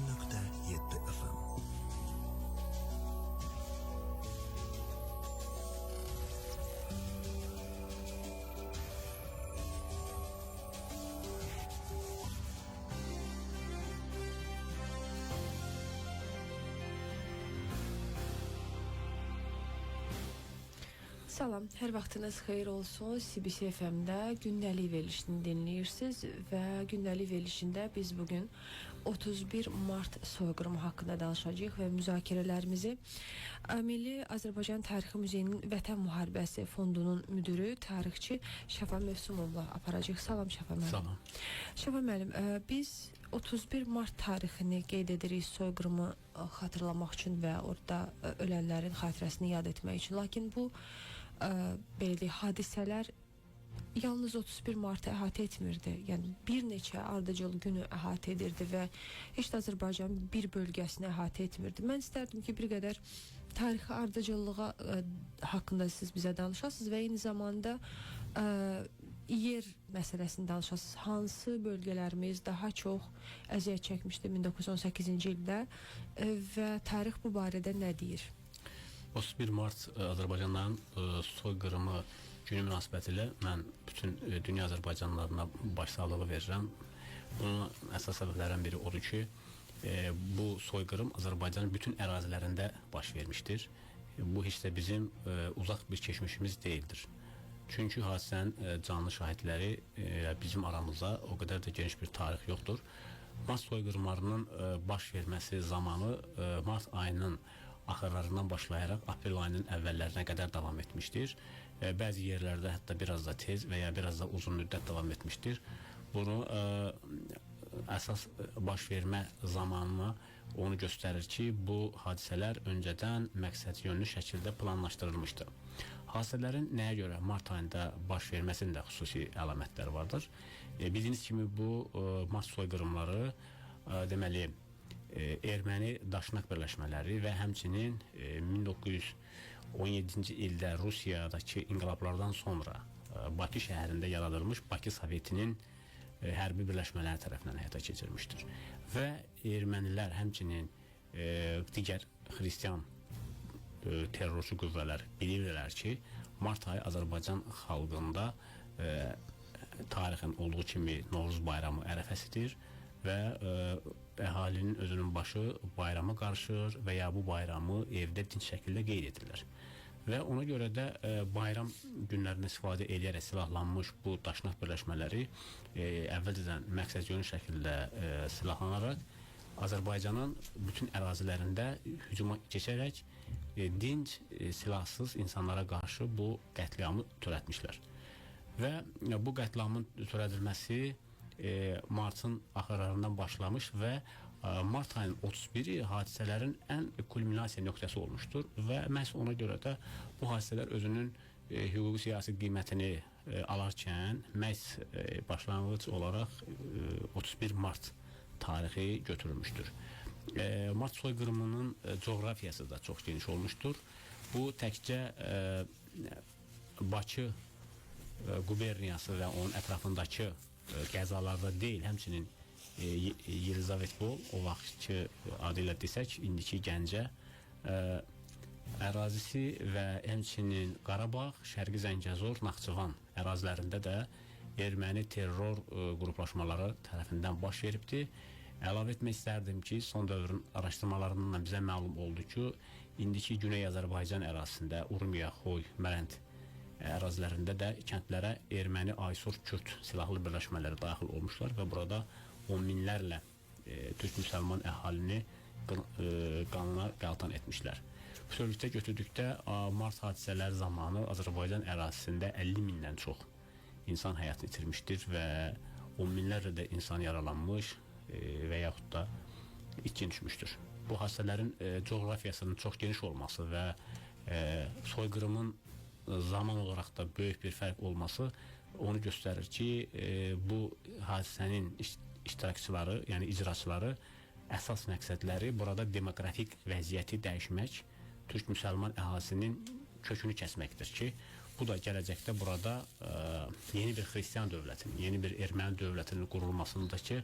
92.7 FM. Salam, hər vaxtınız xeyir olsun. CBC FM-də gündəlik verilişini dinləyirsiniz və gündəlik verilişində biz bugün 31 Mart soyqırımı haqqında danışacağıq və müzakirələrimizi Milli Azərbaycan Tarixi Muzeyinin Vətən Müharibəsi Fondunun müdürü, tarixçi Şəfa Mövsumovla aparacağıq. Salam Şəfa müəllim. Salam. Şəfa müəllim, biz 31 Mart tarixini qeyd edirik soyqırımı xatırlamaq üçün və orada ölənlərin xatirəsini yad etmək üçün. Lakin bu belə deyək, hadisələr yalnız 31 Martı əhatə etmirdi. Yəni bir neçə ardıcıl günü əhatə edirdi və heç də Azərbaycanın bir bölgəsini əhatə etmirdi. Mən istərdim ki, bir qədər tarixi ardıcıllığa haqqında siz bizə danışasınız və eyni zamanda yer məsələsini danışasınız. Hansı bölgələrimiz daha çox əziyyət çəkmişdi 1918-ci ildə və tarix bu barədə nə deyir? 31 Mart Azərbaycanların soyqırımı günü münasibətilə mən bütün dünya Azərbaycanlılarına başsağlığı verirəm. Bunun əsas səbəblərdən biri odur ki, bu soyqırım Azərbaycanın bütün ərazilərində baş vermişdir. Bu heç də bizim uzaq bir keçmişimiz deyildir. Çünki hadisənin canlı şahidləri bizim aramızda o qədər də geniş bir tarix yoxdur. Mart soyqırımlarının baş verməsi zamanı Mart ayının axırlarından başlayaraq aprel ayının əvvəllərinə qədər davam etmişdir. Bəzi yerlərdə hətta biraz da tez və ya biraz da uzun müddət davam etmişdir. Bunu əsas baş vermə zamanına onu göstərir ki, bu hadisələr öncədən məqsəd yönlü şəkildə planlaşdırılmışdı. Hadisələrin nəyə görə Mart ayında baş verməsinin də xüsusi əlamətləri vardır. Bildiyiniz kimi bu Mart soyqırımları deməli erməni daşnaq birləşmələri və həmçinin 1917-ci ildə Rusiyadakı inqilablardan sonra Bakı şəhərində yaradılmış Bakı Sovetinin hərbi birləşmələri tərəfindən həyata keçirilmişdir. Və ermənilər həmçinin digər xristian terrorçu qüvvələr bilirlər ki, Mart ayı Azərbaycan xalqında tarixin olduğu kimi Novruz bayramı ərəfəsidir və əhalinin özünün başı bayrama qarışır və ya bu bayramı evdə dinc şəkildə qeyd edirlər. Və ona görə də bayram günlərində istifadə edərək silahlanmış bu daşnaq birləşmələri əvvəlcədən məqsəd yönlü şəkildə silahlanaraq Azərbaycanın bütün ərazilərində hücuma keçərək dinc, silahsız insanlara qarşı bu qətliamı törətmişlər. Və bu qətliamın törədilməsi Martın axırlarından başlamış və Mart ayının 31-i hadisələrin ən kulminasiya nöqtəsi olmuşdur və məhz ona görə də bu hadisələr özünün hüquqi siyasi qiymətini alarkən məhz başlanğıc olaraq 31 Mart tarixi götürülmüşdür. Mart soyqırımının coğrafiyası da çox geniş olmuşdur. Bu təkcə Bakı quberniyası və onun ətrafındakı qəzalarda deyil, həmçinin Yelizavetpol, o vaxtki adı ilə desək, indiki Gəncə ərazisi və həmçinin Qarabağ, Şərqi Zəngəzur, Naxçıvan ərazilərində də erməni terror qruplaşmaları tərəfindən baş veribdir. Əlavə etmək istərdim ki, son dövrün araşdırmalarından bizə məlum oldu ki, indiki Güney Azərbaycan ərazisində Urmiya, Xoy, Mərənd ərazilərində də kəndlərə erməni Aysur Kürt silahlı birləşmələri daxil olmuşlar və burada on minlərlə türk müsəlman əhalini qanuna qaltan etmişlər. Bütövlükdə götürdükdə Mart hadisələri zamanı Azərbaycan ərazisində 50 mindən çox insan həyat itirmişdir və on minlərlə də insan yaralanmış və yaxud da itkin düşmüşdür. Bu hadisələrin coğrafiyasının çox geniş olması və soyqırımın zaman olaraq da böyük bir fərq olması onu göstərir ki, bu hadisənin iştirakçıları, yəni icraçıları əsas məqsədləri burada demoqrafik vəziyyəti dəyişmək, türk müsəlman əhalisinin kökünü kəsməkdir ki, bu da gələcəkdə burada yeni bir xristian dövlətinin, yeni bir erməni dövlətinin qurulmasındakı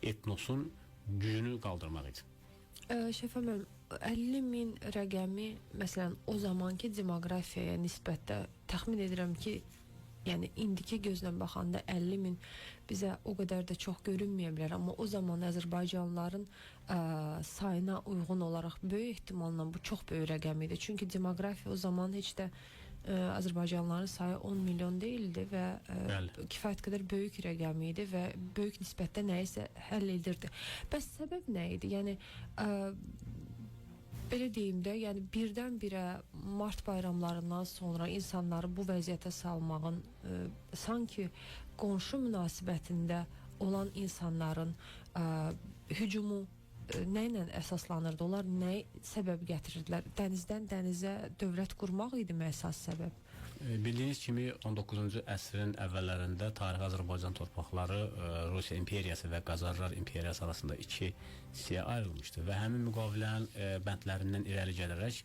etnosun gücünü qaldırmaq idi. Şəfa müəllim, 50 min rəqəmi məsələn o zamanki demoqrafiyaya nisbətdə təxmin edirəm ki, yəni indiki gözlə baxanda 50 min bizə o qədər də çox görünməyə bilər, amma o zaman Azərbaycanlıların sayına uyğun olaraq böyük ehtimalla bu çox böyük rəqəm idi. Çünki demoqrafiya o zaman heç də Azərbaycanlıların sayı 10 milyon deyildi və kifayət qədər böyük rəqəm idi və böyük nisbətdə nəyisə həll edirdi. Bəs səbəb nə idi? Yəni belə deyim də, yəni birdən-birə mart bayramlarından sonra insanları bu vəziyyətə salmağın sanki qonşu münasibətində olan insanların hücumu nə ilə əsaslanırdı? Onlar nə səbəb gətirirdilər? Dənizdən dənizə dövlət qurmaq idi mi əsas səbəb? Bildiyiniz kimi 19-cu əsrin əvvəllərində tarixi Azərbaycan torpaqları Rusiya imperiyası və Qacarlar imperiyası arasında iki hissəyə ayrılmışdı və həmin müqavilənin bəndlərindən irəli gələrək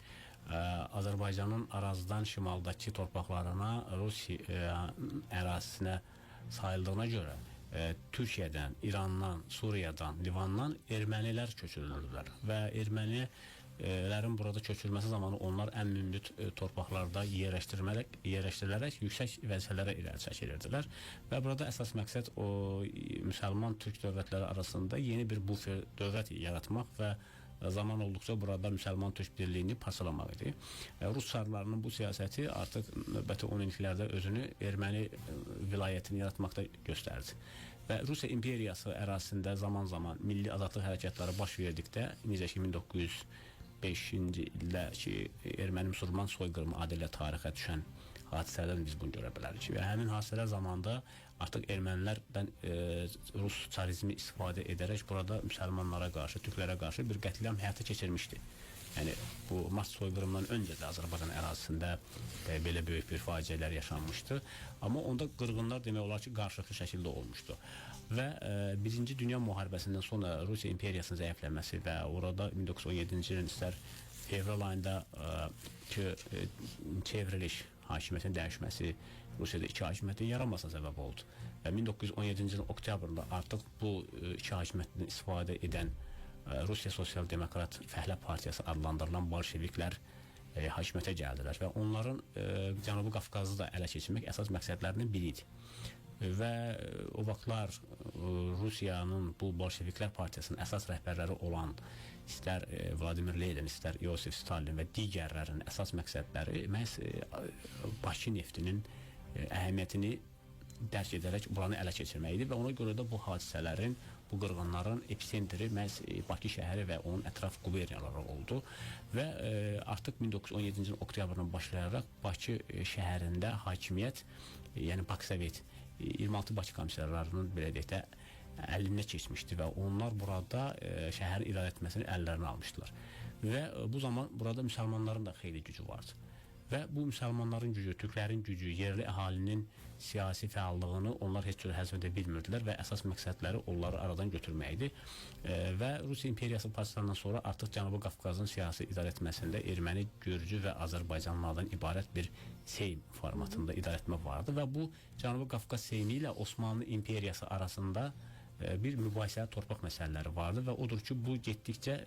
Azərbaycanın ərazidən şimaldakı torpaqlarına Rusiya ərazisinə sayıldığına görə Türkiyədən, İrandan, Suriyadan, Livandan ermənilər köçürülürlər və ermənilərin burada köçürülməsi zamanı onlar ən münbit torpaqlarda yerləşdirilərək yüksək vəzifələrə irəli çəkilirdilər və burada əsas məqsəd o müsəlman türk dövlətləri arasında yeni bir bufer dövlət yaratmaq və zaman olduqca burada müsəlman türk birliyini parçalamaq idi. Rus çarlarının bu siyasəti artıq növbəti 10 illiklərdə özünü erməni vilayətini yaratmaqda göstərdi. Və Rusiya imperiyası ərazisində zaman-zaman milli azadlıq hərəkətləri baş verdikdə, necə ki 1905-ci ildə ki erməni-müsəlman soyqırımı adı ilə tarixə düşən hadisələrdən biz bunu görə bilərik və həmin hadisələr zamanında artıq ermənilərdən Rus çarizmi istifadə edərək burada müsəlmanlara qarşı, türklərə qarşı bir qətliam həyata keçirmişdi. Yəni bu mart soyqırımından öncə də Azərbaycan ərazisində belə böyük bir faciələr yaşanmışdı. Amma onda qırğınlar demək olar ki, qarşılıqlı şəkildə olmuşdu. Və Birinci Dünya müharibəsindən sonra Rusiya imperiyasının zəifləməsi və orada 1917-ci ilin istər fevral ayında çevriliş, hakimiyyətin dəyişməsi Rusiyada iki hakimiyyətin yaranmasına səbəb oldu. Və 1917-ci ilin oktyabrında artıq bu iki hakimiyyətdən istifadə edən Rusiya Sosial Demokrat Fəhlə Partiyası adlandırılan bolşeviklər hakimiyyətə gəldilər və onların Cənubi Qafqazı da ələ keçirmək əsas məqsədlərinin biri idi. Və o vaxtlar Rusiyanın bu bolşeviklər partiyasının əsas rəhbərləri olan istər Vladimir Lenin, istər Yosif Stalin və digərlərin əsas məqsədləri məhz Bakı neftinin əhəmiyyətini dərk edərək buranı ələ keçirmək idi və ona görə də bu hadisələrin, bu qırğınların epicentri məhz Bakı şəhəri və onun ətraf quberniyaları oldu və artıq 1917-ci ilin oktyabrından başlayaraq Bakı şəhərində hakimiyyət, yəni Bakı Sovet 26 Bakı komissarlarının belə deyək də əlinə keçmişdi və onlar burada şəhərin idarə etməsini əllərinə almışdılar və bu zaman burada müsəlmanların da xeyli gücü vardı. Və bu müsəlmanların gücü, türklərin gücü, yerli əhalinin siyasi fəallığını onlar heç cür həzm edə bilmirdilər və əsas məqsədləri onları aradan götürməkdir. Və Rusiya imperiyası parçalandan sonra artıq Cənubi Qafqazın siyasi idarə etməsində erməni, gürcü və Azərbaycanlılardan ibarət bir Seym formatında idarə etmə vardı və bu Cənubi Qafqaz Seymi ilə Osmanlı imperiyası arasında bir mübahisəli torpaq məsələləri vardı və odur ki, bu getdikcə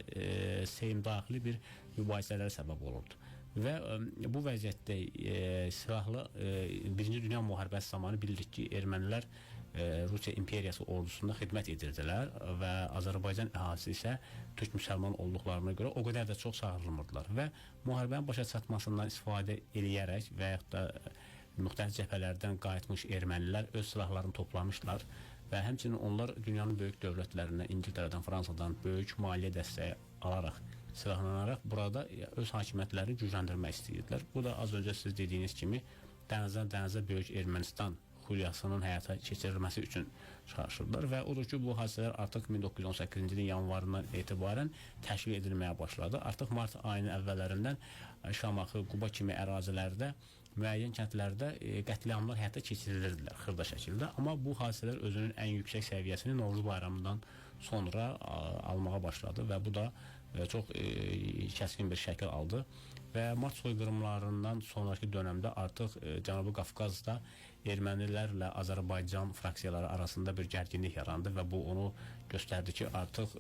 Seym daxili bir mübahisələrə səbəb olurdu. Və bu vəziyyətdə silahlı Birinci Dünya müharibəsi zamanı bildik ki, ermənilər Rusiya imperiyası ordusunda xidmət edirdilər və Azərbaycan əhalisi isə türk müsəlman olduqlarına görə o qədər də çox çağırılmırdılar və müharibənin başa çatmasından istifadə eləyərək və yaxud da müxtəlif cəbhələrdən qayıtmış ermənilər öz silahlarını toplamışlar və həmçinin onlar dünyanın böyük dövlətlərindən, İngiltərədən, Fransadan böyük maliyyə dəstəyi alaraq silahlanaraq burada öz hakimiyyətlərini gücləndirmək istəyirdilər. Bu da az öncə siz dediyiniz kimi dənizdən dənizə böyük Ermənistan xulyasının həyata keçirilməsi üçün çalışırlar və odur ki, bu hadisələr artıq 1918-ci ilin yanvarından etibarən təşkil edilməyə başladı. Artıq mart ayının əvvəllərindən Şamaxı, Quba kimi ərazilərdə müəyyən kəndlərdə qətliamlar həyata keçirilirdilər xırda şəkildə, amma bu hadisələr özünün ən yüksək səviyyəsini Novruz bayramından sonra almağa başladı və bu da çox kəskin bir şəkil aldı və mart soyqırımlarından sonraki dövrdə artıq Cənubi Qafqazda ermənilərlə Azərbaycan fraksiyaları arasında bir gərginlik yarandı və bu onu göstərdi ki, artıq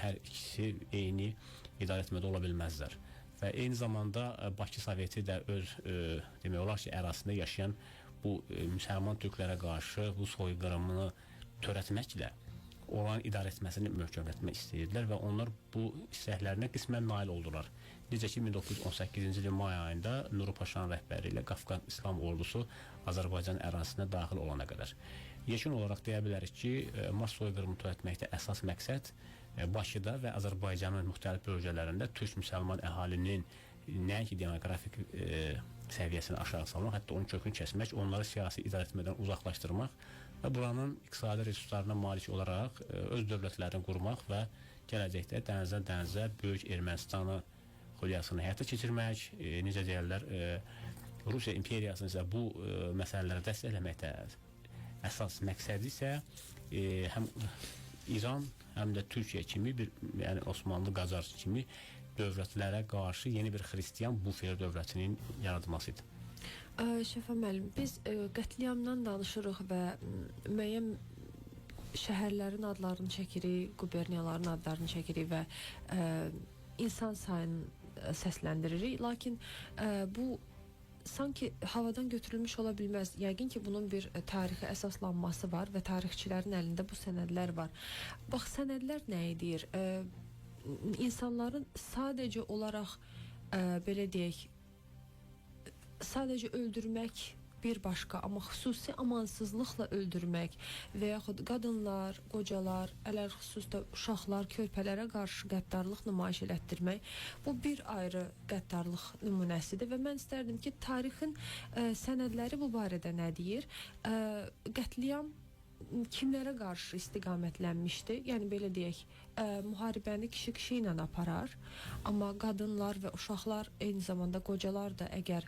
hər ikisi eyni idarə etmədə ola bilməzlər. Və eyni zamanda Bakı Soveti də öz demək olar ki, ərazisində yaşayan bu müsəlman türklərə qarşı bu soyqırımını törətməklə oranın idarə etməsini möhkəmlətmək istəyirdilər və onlar bu istəklərinə qismən nail oldular. Necə ki 1918-ci ilin may ayında Nuru Paşanın rəhbəri ilə Qafqaz İslam ordusu Azərbaycan ərazisinə daxil olana qədər. Yekun olaraq deyə bilərik ki, Mars soyqırımını törətməkdə əsas məqsəd Bakıda və Azərbaycanın müxtəlif bölgələrində türk müsəlman əhalinin nəinki demoqrafik səviyyəsini aşağı salmaq, hətta onun kökünü kəsmək, onları siyasi idarə etmədən uzaqlaşdırmaq və buranın iqtisadi resurslarına malik olaraq öz dövlətlərini qurmaq və gələcəkdə dənizdən dənizə böyük Ermənistanı xulyasını həyata keçirmək, necə deyərlər, Rusiya imperiyasını isə bu məsələləri dəstəkləməkdə əsas məqsədi isə həm İran, həm də Türkiyə kimi bir, yəni Osmanlı, Qacar kimi dövlətlərə qarşı yeni bir xristiyan bufer dövlətinin yaradılması idi. Şəfa müəllim, biz qətliamdan danışırıq və müəyyən şəhərlərin adlarını çəkirik, quberniyaların adlarını çəkirik və insan sayını səsləndiririk. Lakin bu sanki havadan götürülmüş ola bilməz. Yəqin ki, bunun bir tarixi əsaslanması var və tarixçilərin əlində bu sənədlər var. Bax, sənədlər nə edir? İnsanların sadəcə olaraq belə deyək, sadəcə öldürmək bir başqa, amma xüsusi amansızlıqla öldürmək və yaxud qadınlar, qocalar, ələlxüsusda uşaqlar, körpələrə qarşı qəddarlıq nümayiş elətdirmək, bu bir ayrı qəddarlıq nümunəsidir və mən istərdim ki, tarixin sənədləri bu barədə nə deyir? Qətliam kimlərə qarşı istiqamətlənmişdi? Yəni belə deyək, müharibəni kişi ilə aparar, amma qadınlar və uşaqlar, eyni zamanda qocalar da əgər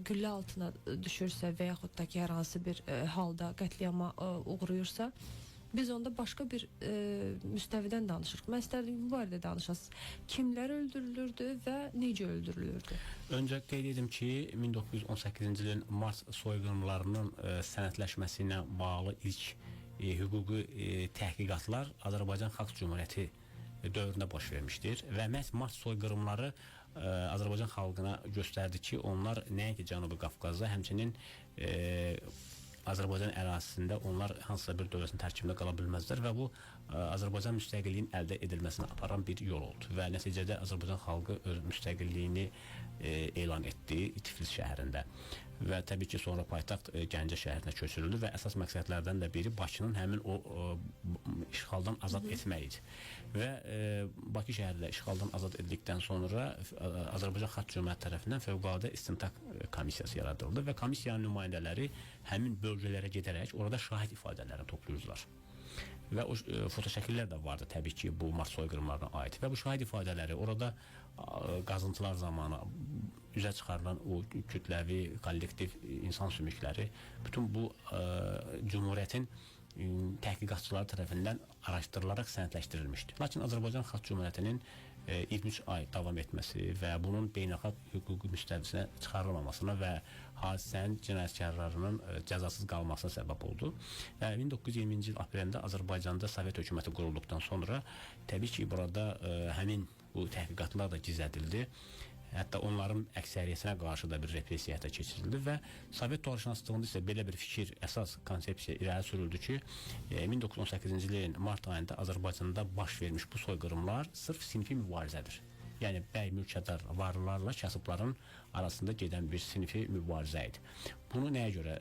güllə altına düşürsə və yaxud da ki, hər hansı bir halda qətliama uğrayırsa, biz onda başqa bir müstəvidən danışırıq. Mən istərdim bu barədə danışasınız. Kimlər öldürülürdü və necə öldürülürdü? Öncə qeyd edim ki, 1918-ci ilin mart soyqırımlarının sənədləşməsi ilə bağlı ilk hüquqi təhqiqatlar Azərbaycan Xalq Cümhuriyyəti dövründə baş vermişdir və məhz mart soyqırımları Azərbaycan xalqına göstərdi ki, onlar nəinki Cənubi Qafqazda, həmçinin Azərbaycan ərazisində onlar hansısa bir dövlətin tərkibində qala bilməzlər və bu Azərbaycan müstəqilliyinin əldə edilməsinə aparan bir yol oldu və nəticədə Azərbaycan xalqı öz müstəqilliyini elan etdi Tiflis şəhərində və təbii ki, sonra paytaxt Gəncə şəhərinə köçürüldü və əsas məqsədlərdən də biri Bakının həmin o işğaldan azad etmək idi və Bakı şəhəri də işğaldan azad edildikdən sonra Azərbaycan Xalq Cümhuriyyəti tərəfindən fövqəladə istintaq komissiyası yaradıldı və komissiyanın nümayəndələri həmin bölgələrə gedərək orada şahid ifadələrini toplayırdılar. Və o fotoşəkillər də vardı təbii ki, bu mart soyqırımlarına aid və bu şahid ifadələri orada qazıntılar zamanı üzə çıxarılan o kütləvi, kollektiv insan sümükləri bütün bu Cümhuriyyətin təhqiqatçıları tərəfindən araşdırılaraq sənədləşdirilmişdi. Lakin Azərbaycan Xalq Cümhuriyyətinin 23 ay davam etməsi və bunun beynəlxalq hüquqi müstəvisinə çıxarılmamasına və hadisənin cinayətkarlarının cəzasız qalmasına səbəb oldu. 1920-ci il aprelində Azərbaycanda Sovet hökuməti qurulduqdan sonra təbii ki, burada həmin bu təhqiqatlar da gizlədildi. Hətta onların əksəriyyətinə qarşı da bir repressiya həyata keçirildi və Sovet tarixşünaslığında isə belə bir fikir, əsas konsepsiya irəli sürüldü ki, 1918-ci ilin mart ayında Azərbaycanda baş vermiş bu soyqırımlar sırf sinfi mübarizədir. Yəni bəy mülkədar varlılarla kasıbların arasında gedən bir sinfi mübarizə idi. Bunu nəyə görə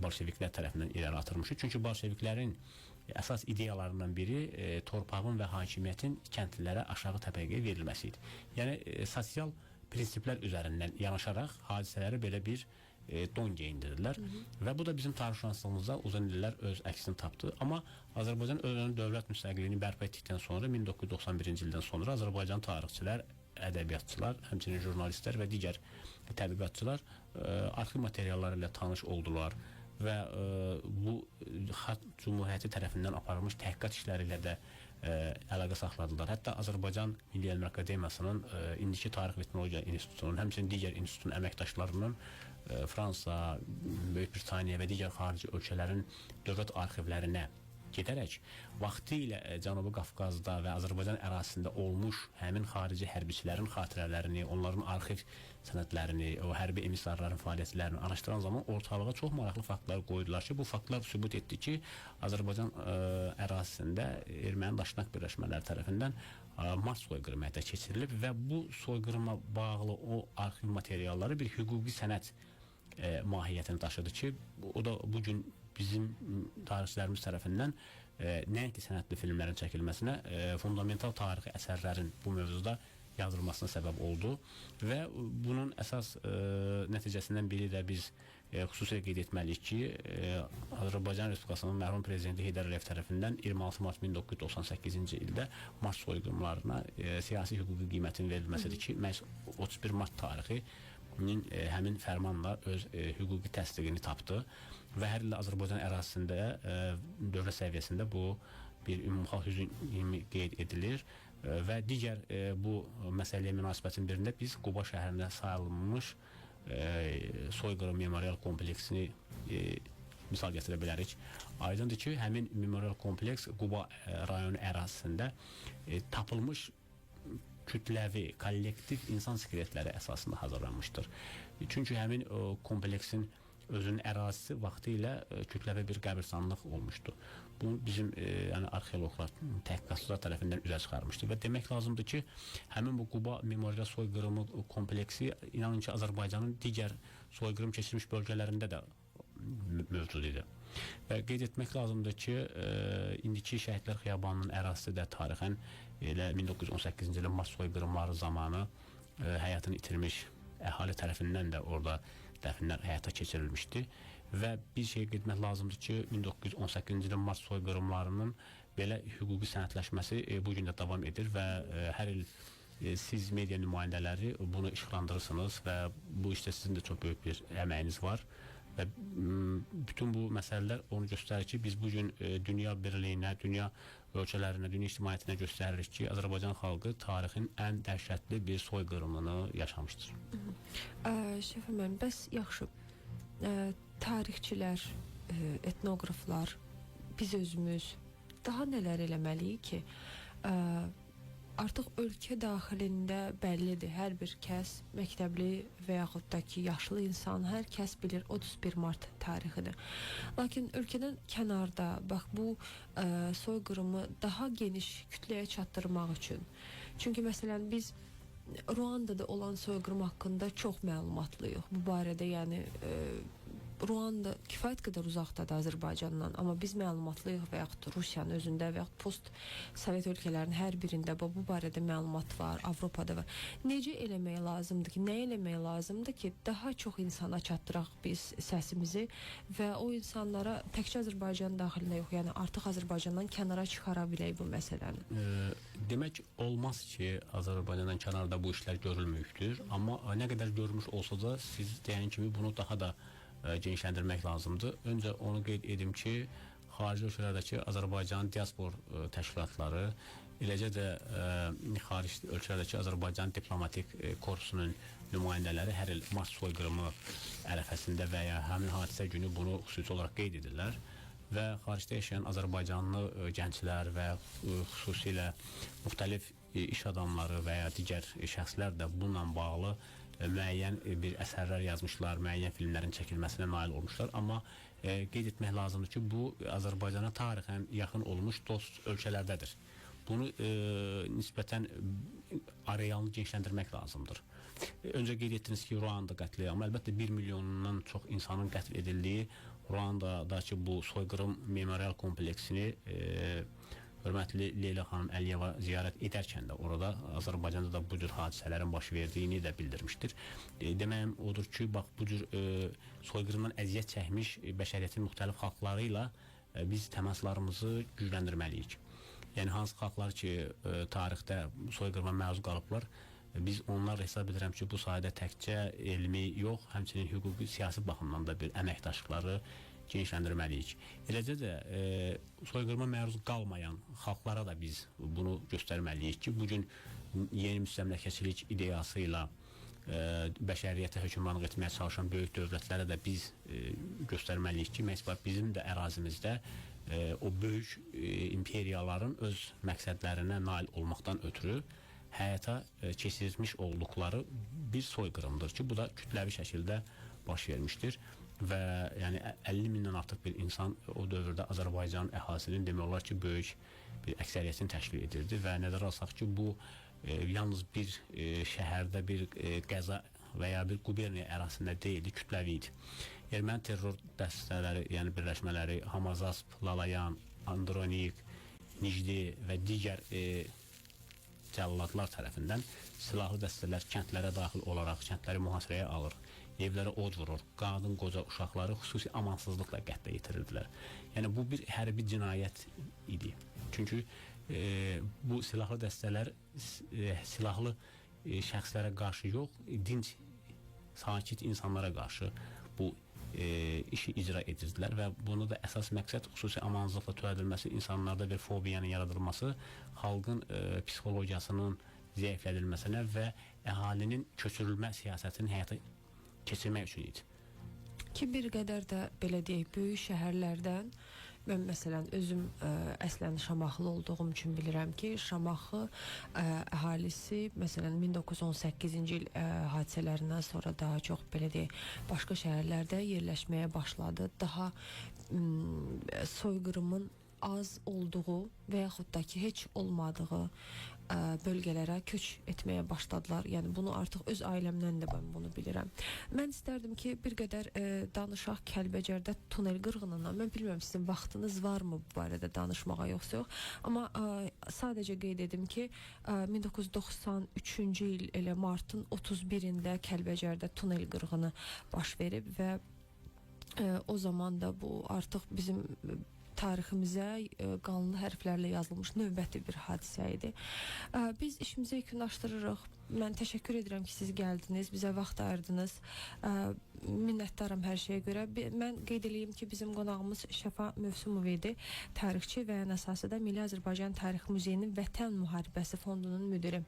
bolşeviklər tərəfindən irəli atılmışdı? Çünki bolşeviklərin əsas ideyalarından biri torpağın və hakimiyyətin kəndlilərə aşağı təbəqəyə verilməsi idi. Yəni sosial prinsiplər üzərindən yanaşaraq hadisələri belə bir don geyindirirlər və bu da bizim tarixşünaslığımızda uzun illər öz əksini tapdı. Amma Azərbaycan özünün dövlət müstəqilliyini bərpa etdikdən sonra 1991-ci ildən sonra Azərbaycan tarixçilər, ədəbiyyatçılar, həmçinin jurnalistlər və digər tədqiqatçılar arxiv materialları ilə tanış oldular və bu Xalq Cümhuriyyəti tərəfindən aparılmış təhqiqat işləri ilə də əlaqə saxladılar. Hətta Azərbaycan Milli Elmlər Akademiyasının indiki Tarix və Etnologiya İnstitutunun, həmçinin digər institutun əməkdaşlarının Fransa, Böyük Britaniya və digər xarici ölkələrin dövlət arxivlərinə gedərək vaxtilə Cənubi Qafqazda və Azərbaycan ərazisində olmuş həmin xarici hərbiçilərin xatirələrini, onların arxiv sənədlərini, o hərbi emissarların fəaliyyətlərini araşdıran zaman ortalığa çox maraqlı faktlar qoydular ki, bu faktlar sübut etdi ki, Azərbaycan ərazisində erməni daşnaq birləşmələri tərəfindən Mars soyqırımı həyata keçirilib və bu soyqırıma bağlı o arxiv materialları bir hüquqi sənəd mahiyyətini daşıdı ki, o da bugün bizim tarixçilərimiz tərəfindən nəinki sənədli filmlərin çəkilməsinə, fundamental tarixi əsərlərin bu mövzuda yazılmasına səbəb oldu və bunun əsas nəticəsindən biri də biz xüsusilə qeyd etməliyik ki, Azərbaycan Respublikasının mərhum prezidenti Heydər Əliyev tərəfindən 26 mart 1998-ci ildə Mars soyqırımlarına siyasi hüquqi qiymətin verilməsidir ki, məhz 31 mart tarixi həmin fərmanla öz hüquqi təsdiqini tapdı və hər il Azərbaycan ərazisində dövlət səviyyəsində bu bir ümumxalq hüzün kimi qeyd edilir və digər bu məsələyə münasibətin birində biz Quba şəhərində sayılmış soyqırım memorial kompleksini misal gətirə bilərik. Aydındır ki, həmin memorial kompleks Quba rayonu ərazisində tapılmış kütləvi, kollektiv insan skeletləri əsasında hazırlanmışdır. Çünki həmin kompleksin özünün ərazisi vaxtı ilə kütləvi bir qəbirstanlıq olmuşdu. Bu bizim yəni arxeoloqlar, təhqiqatçılar tərəfindən üzə çıxarmışdı və demək lazımdır ki, həmin bu Quba memorial soyqırımı kompleksi inanın ki, Azərbaycanın digər soyqırım keçirmiş bölgələrində də mövcud idi. Və qeyd etmək lazımdır ki, indiki Şəhidlər Xiyabanının ərazisi də tarixən elə 1918-ci ilin Mars soyqırımları zamanı həyatını itirmiş əhali tərəfindən də orada dəfinlər həyata keçirilmişdi və bir şey qeyd etmək lazımdır ki, 1918-ci ilin Mars soyqırımlarının belə hüquqi sənədləşməsi bu gün də davam edir və hər il siz media nümayəndələri bunu işıqlandırırsınız və bu işdə sizin də çox böyük bir əməyiniz var və bütün bu məsələlər onu göstərir ki, biz bugün dünya birliyinə, dünya ölkələrinə, dünya ictimaiyyətinə göstəririk ki, Azərbaycan xalqı tarixin ən dəhşətli bir soyqırımını yaşamışdır. Şəfi müəllim, bəs yaxşı, tarixçilər, etnoqraflar, biz özümüz daha nələr eləməliyik ki, artıq ölkə daxilində bəllidir, hər bir kəs, məktəbli və yaxud da ki, yaşlı insan, hər kəs bilir 31 mart tarixini. Lakin ölkədən kənarda, bax bu soyqırımı daha geniş kütləyə çatdırmaq üçün. Çünki məsələn biz Ruandada olan soyqırım haqqında çox məlumatlıyıq. Bu barədə yəni Ruanda kifayət qədər uzaqdadır Azərbaycandan, amma biz məlumatlıyıq və yaxud Rusiyanın özündə və yaxud post-Sovet ölkələrinin hər birində bu barədə məlumat var, Avropada var. Necə eləmək lazımdır ki, nə eləmək lazımdır ki, daha çox insana çatdıraq biz səsimizi və o insanlara təkcə Azərbaycan daxilində yox, yəni artıq Azərbaycandan kənara çıxara bilək bu məsələni. Demək olmaz ki, Azərbaycandan kənarda bu işlər görülməyibdir, amma nə qədər görmüş olsa da siz deyən kimi bunu daha da genişləndirmək lazımdır. Öncə onu qeyd edim ki, xarici ölkələrdəki Azərbaycan diaspor təşkilatları, eləcə də xarici ölkələrdəki Azərbaycan diplomatik korpusunun nümayəndələri hər il Mars soyqırımı ərəfəsində və ya həmin hadisə günü bunu xüsusi olaraq qeyd edirlər və xaricdə yaşayan Azərbaycanlı gənclər və xüsusilə müxtəlif iş adamları və ya digər şəxslər də bununla bağlı müəyyən bir əsərlər yazmışlar, müəyyən filmlərin çəkilməsinə nail olmuşlar, amma qeyd etmək lazımdır ki, bu Azərbaycana tarixən yaxın olmuş dost ölkələrdədir. Bunu nisbətən arealını genişləndirmək lazımdır. Öncə qeyd etdiniz ki, Ruanda qətliamı, əlbəttə 1 milyondan çox insanın qətl edildiyi Ruandadakı bu soyqırım memorial kompleksini hörmətli Leyla xanım Əliyeva ziyarət edərkən də orada Azərbaycanda da bu cür hadisələrin baş verdiyini də bildirmişdir. Deməyim odur ki, bax bu cür soyqırımdan əziyyət çəkmiş bəşəriyyətin müxtəlif xalqları ilə biz təmaslarımızı gücləndirməliyik. Yəni hansı xalqlar ki, tarixdə soyqırıma məruz qalıblar, biz onlarla hesab edirəm ki, bu sayədə təkcə elmi yox, həmçinin hüquqi, siyasi baxımdan da bir əməkdaşlıqları genişləndirməliyik. Eləcə də soyqırıma məruz qalmayan xalqlara da biz bunu göstərməliyik ki, bugün yeni müstəmləkəçilik ideyası ilə bəşəriyyətə hökmranlıq etməyə çalışan böyük dövlətlərə də biz göstərməliyik ki, məhz bizim də ərazimizdə o böyük imperiyaların öz məqsədlərinə nail olmaqdan ötürü həyata keçirilmiş olduqları bir soyqırımdır ki, bu da kütləvi şəkildə baş vermişdir və yəni 50 mindən artıq bir insan o dövrdə Azərbaycan əhalisinin demək olar ki, böyük bir əksəriyyətini təşkil edirdi və nəzərə alsaq ki, bu yalnız bir şəhərdə bir qəza və ya bir quberniya ərazisində deyildi, kütləvi idi. Erməni terror dəstələri, yəni birləşmələri Hamazasp, Lalayan, Andronik, Nicdi və digər cəlladlar tərəfindən silahlı dəstələr kəndlərə daxil olaraq kəndləri mühasirəyə alır, evlərə od vurur, qadın, qoca, uşaqları xüsusi amansızlıqla qətlə yetirirdilər. Yəni bu bir hərbi cinayət idi. Çünki bu silahlı dəstələr silahlı şəxslərə qarşı yox, dinc, sakit insanlara qarşı bu işi icra edirdilər və bunu da əsas məqsəd xüsusi amansızlıqla törədilməsi, insanlarda bir fobiyanın yaradılması, xalqın psixologiyasının zəiflədilməsinə və əhalinin köçürülmə siyasətinin həyata keçirmək üçün idi. Ki bir qədər də belə deyək, böyük şəhərlərdən mən məsələn özüm əslən Şamaxılı olduğum üçün bilirəm ki, Şamaxı əhalisi məsələn 1918-ci il hadisələrindən sonra daha çox belə deyək, başqa şəhərlərdə yerləşməyə başladı. Daha soyqırımın az olduğu və yaxud da ki, heç olmadığı bölgələrə köç etməyə başladılar. Yəni bunu artıq öz ailəmdən də mən bunu bilirəm. Mən istərdim ki, bir qədər danışaq Kəlbəcərdə tunel qırğınından. Mən bilmirəm sizin vaxtınız varmı bu barədə danışmağa yoxsa yox. Amma sadəcə qeyd edim ki, 1993-cü il elə martın 31-də Kəlbəcərdə tunel qırğını baş verib və o zaman da bu artıq bizim tariximizə qanlı hərflərlə yazılmış növbəti bir hadisə idi. Biz işimizi yekunlaşdırırıq. Mən təşəkkür edirəm ki, siz gəldiniz, bizə vaxt ayırdınız. Minnətdaram hər şeyə görə. Mən qeyd edeyim ki, bizim qonağımız Şəfa Mövsümov idi, tarixçi və ən əsası da Milli Azərbaycan Tarix Muzeyinin Vətən Müharibəsi Fondunun müdiri.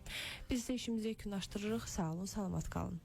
Biz də işimizi yekunlaşdırırıq. Sağ olun, salamat qalın.